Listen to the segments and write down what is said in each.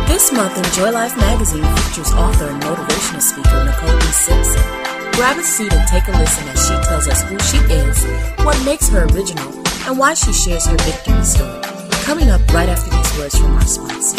This month in Joy Life magazine features author and motivational speaker Nicole Simpson. Grab a seat and take a listen as she tells us who she is, what makes her original, and why she shares her victory story. Coming up right after these words from our sponsor.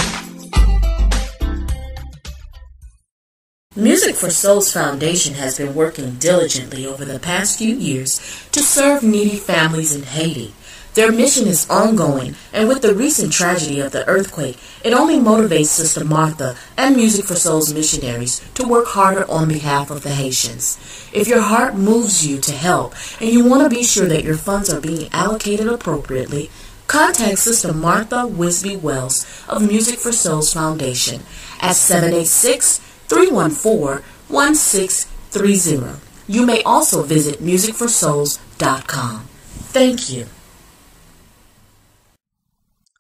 Music for Souls Foundation has been working diligently over the past few years to serve needy families in Haiti. Their mission is ongoing, and with the recent tragedy of the earthquake, it only motivates Sister Martha and Music for Souls missionaries to work harder on behalf of the Haitians. If your heart moves you to help and you want to be sure that your funds are being allocated appropriately, contact Sister Martha Wisby Wells of Music for Souls Foundation at 786-314-1630. You may also visit musicforsouls.com. Thank you.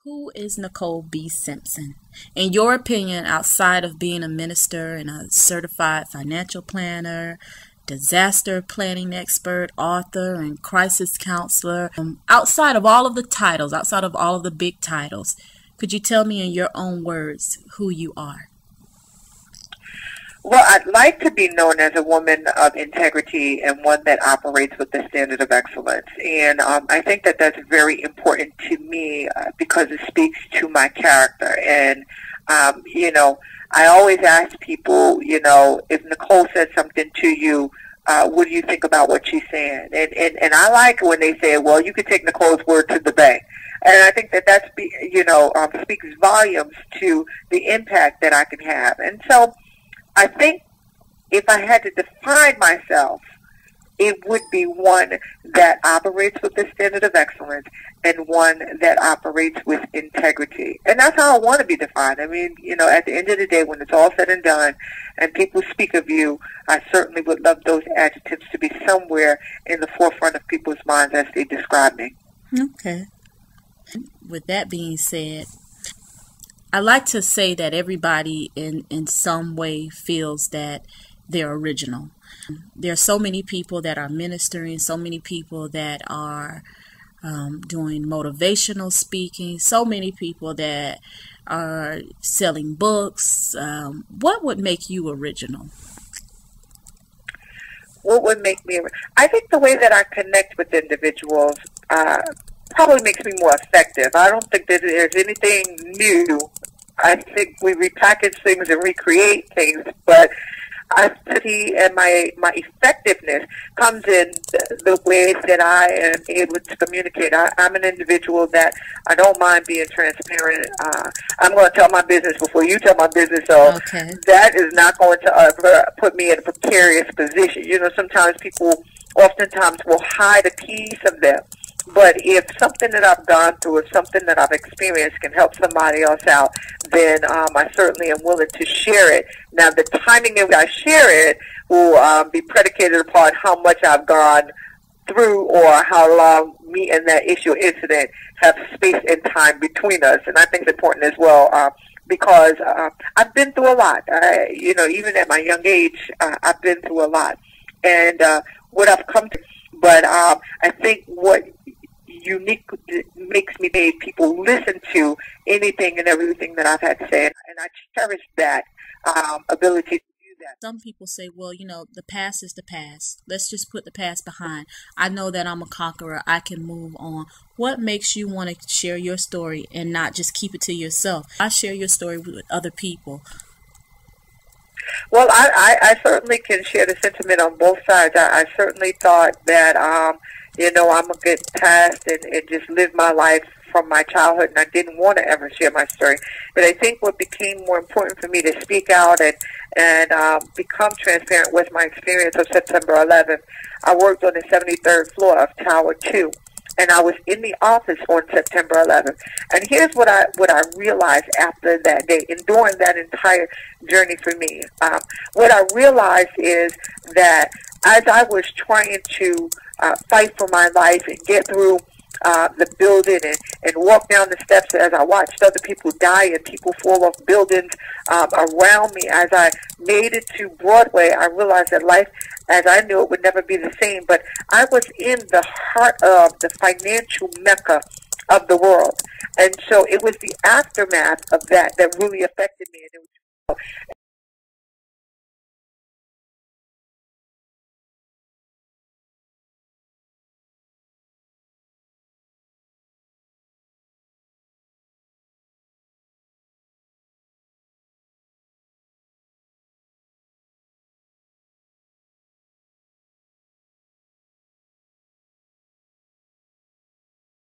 Who is Nicole B. Simpson? In your opinion, outside of being a minister and a certified financial planner, disaster planning expert, author, and crisis counselor, outside of all of the titles, outside of all of the big titles, could you tell me in your own words who you are? Well, I'd like to be known as a woman of integrity and one that operates with the standard of excellence. And I think that that's very important to me because it speaks to my character. And, I always ask people, if Nicole said something to you, what do you think about what she's saying? And I like when they say, well, you could take Nicole's word to the bank. And I think that speaks volumes to the impact that I can have. And so I think if I had to define myself, it would be one that operates with the standard of excellence and one that operates with integrity. And that's how I want to be defined. I mean, at the end of the day, when it's all said and done and people speak of you, I certainly would love those adjectives to be somewhere in the forefront of people's minds as they describe me. Okay. With that being said, I like to say that everybody in some way feels that they're original. There are so many people that are ministering, so many people that are doing motivational speaking, so many people that are selling books. What would make you original? What would make me? I think the way that I connect with individuals probably makes me more effective. I don't think that there's anything new. I think we repackage things and recreate things, but I see and my effectiveness comes in the way that I am able to communicate. I'm an individual that I don't mind being transparent. I'm going to tell my business before you tell my business, so okay. That is not going to ever put me in a precarious position. Sometimes people oftentimes will hide a piece of them. But if something that I've gone through or something that I've experienced can help somebody else out, then I certainly am willing to share it. Now, the timing of I share it will be predicated upon how much I've gone through or how long me and that issue or incident have space and time between us. And I think it's important as well because I've been through a lot. Even at my young age, I've been through a lot. And what I've come to, but I think what unique makes me make people listen to anything and everything that I've had to say, and I cherish that ability to do that. Some people say, well, the past is the past. Let's just put the past behind. I know that I'm a conqueror. I can move on. What makes you want to share your story and not just keep it to yourself? I share your story with other people. Well, I certainly can share the sentiment on both sides. I certainly thought that, I'm going to get past and just live my life from my childhood, and I didn't want to ever share my story. But I think what became more important for me to speak out and become transparent was my experience of September 11th. I worked on the 73rd floor of Tower 2. And I was in the office on September 11th. And here's what I realized after that day and during that entire journey for me. What I realized is that as I was trying to fight for my life and get through the building and walk down the steps as I watched other people die and people fall off buildings around me, as I made it to Broadway, I realized that life as I knew it would never be the same. But I was in the heart of the financial mecca of the world. And so it was the aftermath of that that really affected me. And it was